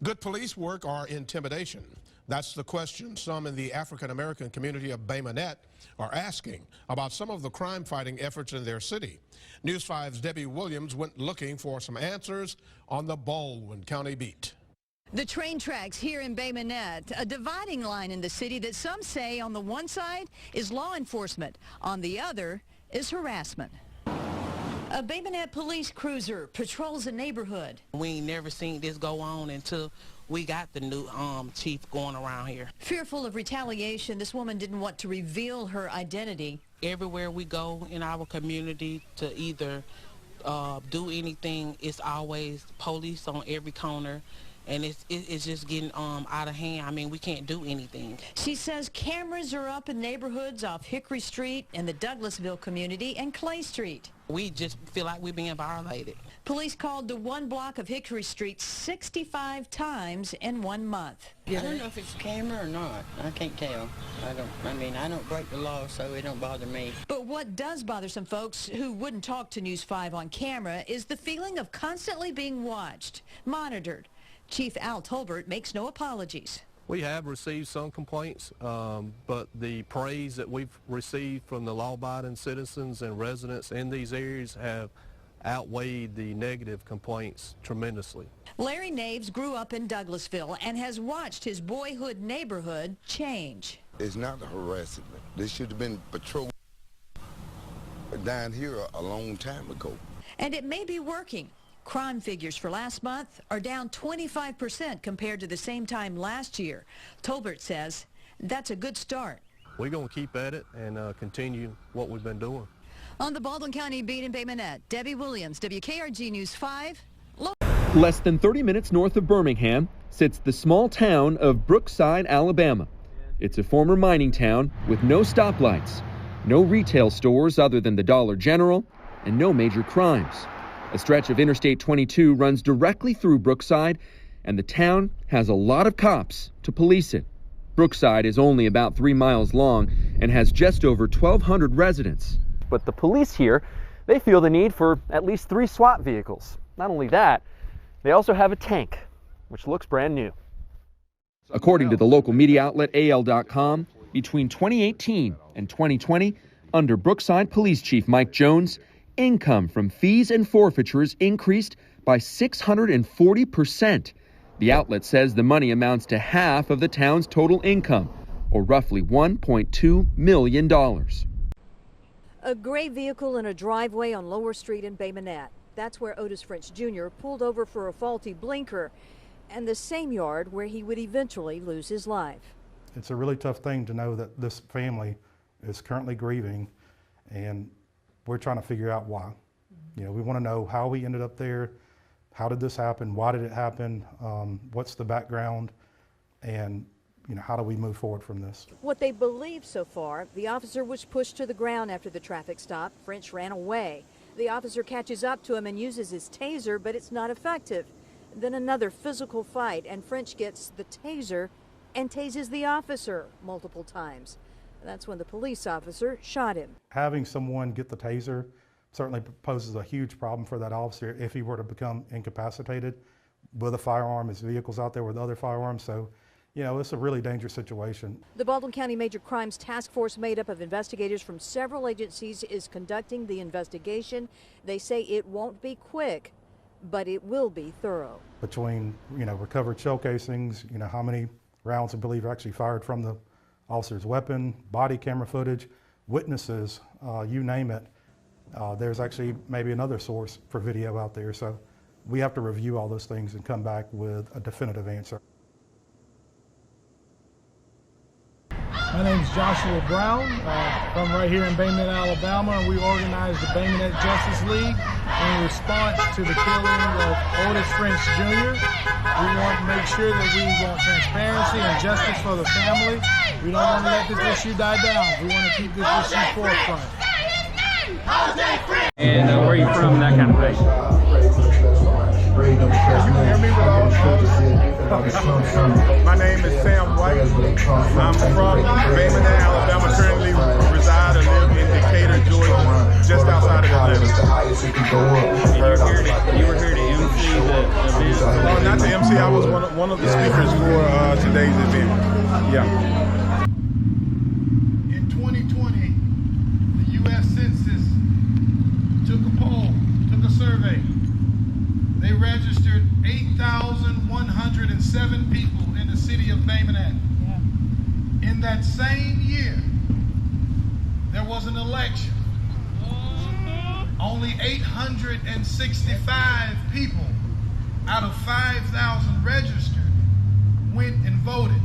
Good police work or intimidation? That's the question some in the African-American community of Bay Minette are asking about some of the crime-fighting efforts in their city. News 5's Debbie Williams went looking for some answers on the Baldwin County beat. The train tracks here in Bay Minette, a dividing line in the city that some say on the one side is law enforcement, on the other is harassment. A Bay Minette police cruiser patrols a neighborhood. We ain't never seen this go on until we got the new chief going around here. Fearful of retaliation, this woman didn't want to reveal her identity. Everywhere we go in our community to either do anything, it's always police on every corner. And it's just getting out of hand. I mean, we can't do anything. She says cameras are up in neighborhoods off Hickory Street in the Douglasville community and Clay Street. We just feel like we're being violated. Police called the one block of Hickory Street 65 times in 1 month. I don't know if it's a camera or not. I can't tell. I don't break the law, so it don't bother me. But what does bother some folks who wouldn't talk to News 5 on camera is the feeling of constantly being watched, monitored. Chief Al Tolbert makes no apologies. We have received some complaints, but the praise that we've received from the law-abiding citizens and residents in these areas have outweighed the negative complaints tremendously. Larry Naves grew up in Douglasville and has watched his boyhood neighborhood change. It's not a harassment. This should have been patrolled down here a long time ago. And it may be working. Crime figures for last month are down 25% compared to the same time last year. Tolbert says that's a good start. We're going to keep at it and continue what we've been doing. On the Baldwin County beat in Bay Minette, Debbie Williams, WKRG News 5. Less than 30 minutes north of Birmingham sits the small town of Brookside, Alabama. It's a former mining town with no stoplights, no retail stores other than the Dollar General, and no major crimes. A stretch of Interstate 22 runs directly through Brookside, and the town has a lot of cops to police it. Brookside is only about 3 miles long and has just over 1,200 residents. But the police here, they feel the need for at least 3 SWAT vehicles. Not only that, they also have a tank, which looks brand new. According to the local media outlet AL.com, between 2018 and 2020, under Brookside Police Chief Mike Jones, income from fees and forfeitures increased by 640%. The outlet says the money amounts to half of the town's total income, or roughly $1.2 million. A gray vehicle in a driveway on Lower Street in Bay Minette. That's where Otis French Jr. pulled over for a faulty blinker, and the same yard where he would eventually lose his life. It's a really tough thing to know that this family is currently grieving, and we're trying to figure out why. You know, we want to know how we ended up there, how did this happen, why did it happen, what's the background, and how do we move forward from this? What they believe so far, the officer was pushed to the ground after the traffic stop. French ran away. The officer catches up to him and uses his taser, but it's not effective. Then another physical fight, and French gets the taser and tases the officer multiple times. That's when the police officer shot him. Having someone get the taser certainly poses a huge problem for that officer if he were to become incapacitated with a firearm. His vehicle's out there with other firearms, so it's a really dangerous situation. The Baldwin County Major Crimes Task Force, made up of investigators from several agencies, is conducting the investigation. They say it won't be quick, but it will be thorough. Between recovered shell casings, how many rounds I believe are actually fired from the officer's weapon, body camera footage, witnesses, you name it. There's actually maybe another source for video out there. So we have to review all those things and come back with a definitive answer. My name is Joshua Brown, from right here in Bay Minette, Alabama, and we organized the Bay Minette Justice League in response to the killing of Otis French Jr. We want to make sure that we want transparency and justice for the family. We don't want to let this issue die down. We want to keep this issue forefront. And where are you from, that kind of thing? My name is Sam White. I'm from Bay Minette, Alabama. Currently reside and live in Decatur, Georgia, just outside of Atlanta. You were here to MC the event? Oh, not the MC. I was one of the speakers for today's event. Yeah. In 2020, the U.S. Census took a poll, took a survey. They registered 8,107 people in the city of Bay Minette. Yeah. In that same year, there was an election. Only 865 people out of 5,000 registered went and voted.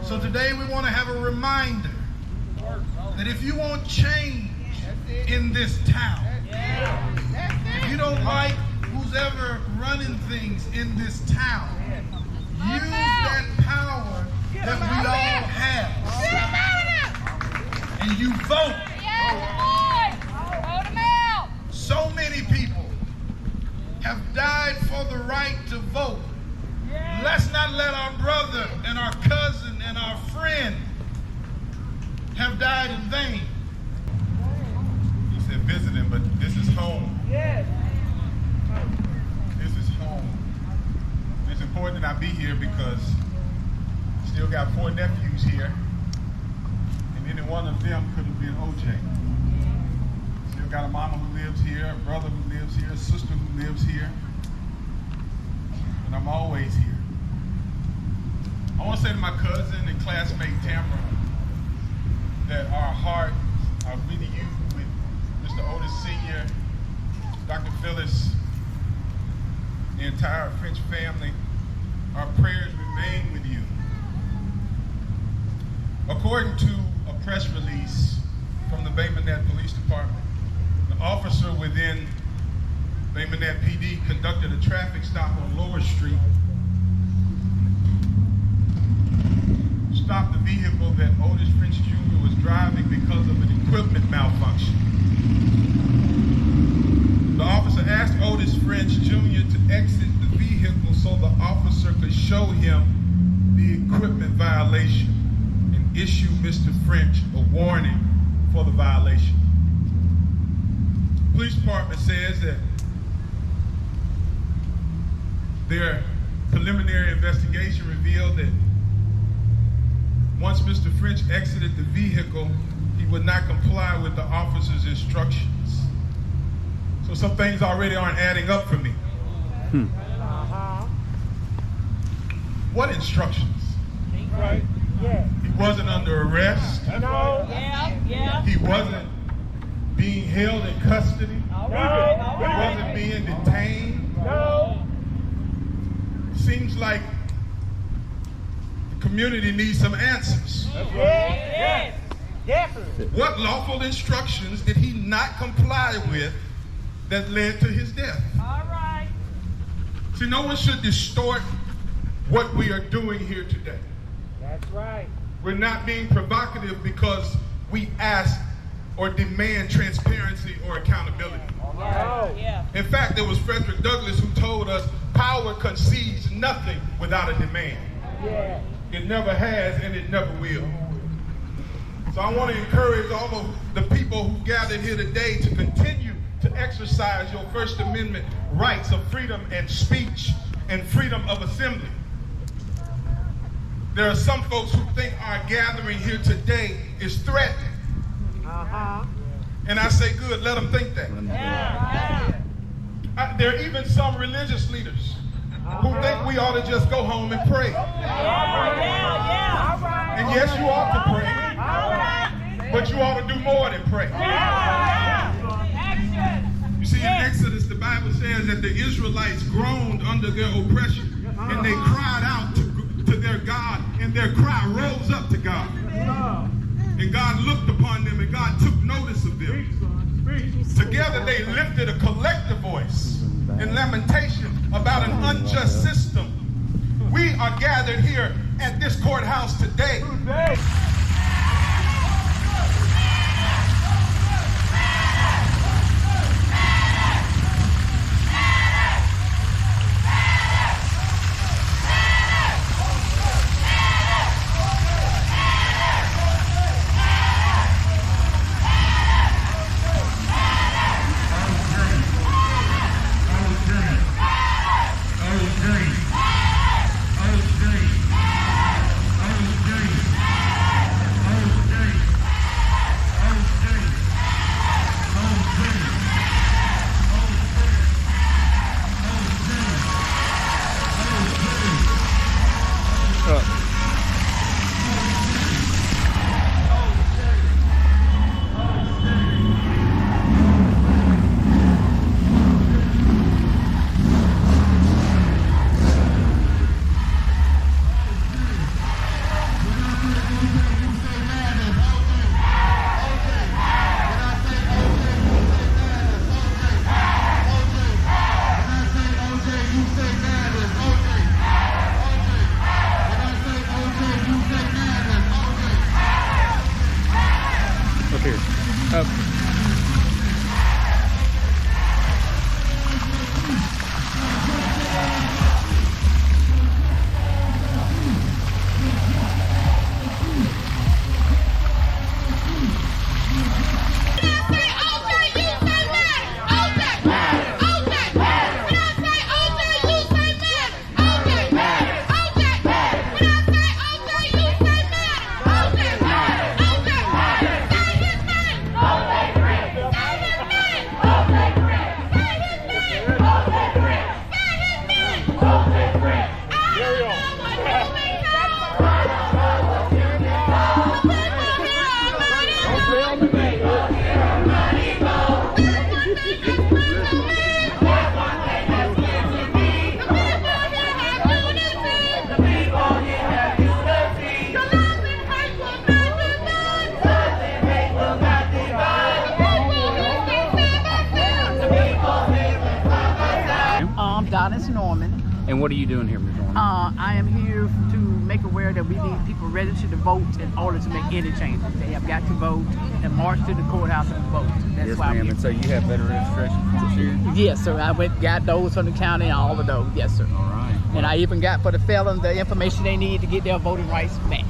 So today we want to have a reminder that if you want change in this town, if you don't like who's ever running things in this town, use that power that we all have, and you vote. So many people have died for the right to vote. Let's not let our brother and our cousin and our friend have died in vain. He said visiting, but this is home. Yes. This is home. It's important that I be here because I still got 4 nephews here, and any one of them could have been OJ. Still got a mama who lives here, a brother who lives here, a sister who lives here, and I'm always here. I want to say to my cousin and classmate Tamara that our hearts are with you, with Mr. Otis Sr., Dr. Phyllis, the entire French family. Our prayers remain with you. According to a press release from the Bay Minette Police Department, an officer within Bay Minette PD conducted a traffic stop on Lower Street, stopped the vehicle that Otis French Jr. was driving because of an equipment malfunction. The officer asked Otis French Jr. to exit the vehicle so the officer could show him the equipment violation and issue Mr. French a warning for the violation. The police department says that their preliminary investigation revealed that once Mr. French exited the vehicle, he would not comply with the officer's instructions. So some things already aren't adding up for me. What instructions? Right. Yeah. He wasn't under arrest. No. Yeah. He wasn't being held in custody. No. He wasn't being detained. No. Seems like the community needs some answers. Yes. Definitely. What lawful instructions did he not comply with that led to his death? All right. See, no one should distort what we are doing here today. That's right. We're not being provocative because we ask or demand transparency or accountability. Oh. Yeah. In fact, it was Frederick Douglass who told us power concedes nothing without a demand. Yeah. It never has and it never will. So I want to encourage all of the people who gathered here today to continue to exercise your First Amendment rights of freedom and speech and freedom of assembly. There are some folks who think our gathering here today is threatening. And I say, good, let them think that. There are even some religious leaders who think we ought to just go home and pray. And yes, you ought to pray, but you ought to do more than pray. You see, in Exodus, the Bible says that the Israelites groaned under their oppression, and they cried out to their God, and their cry rose up to God. And God looked upon them, and God took notice of them. Together they lifted a collective voice in lamentation about an unjust system. We are gathered here at this courthouse today. Carry on. Donis Norman. And what are you doing here, Ms. Norman? I am here to make aware that we need people registered to vote in order to make any changes. They have got to vote and march to the courthouse and vote. That's Yes, why I'm ma'am. here. And so you have voter registration forms here? Yes, sir. I got those from the county and all of those. Yes, sir. All right. And I even got for the felons the information they need to get their voting rights back.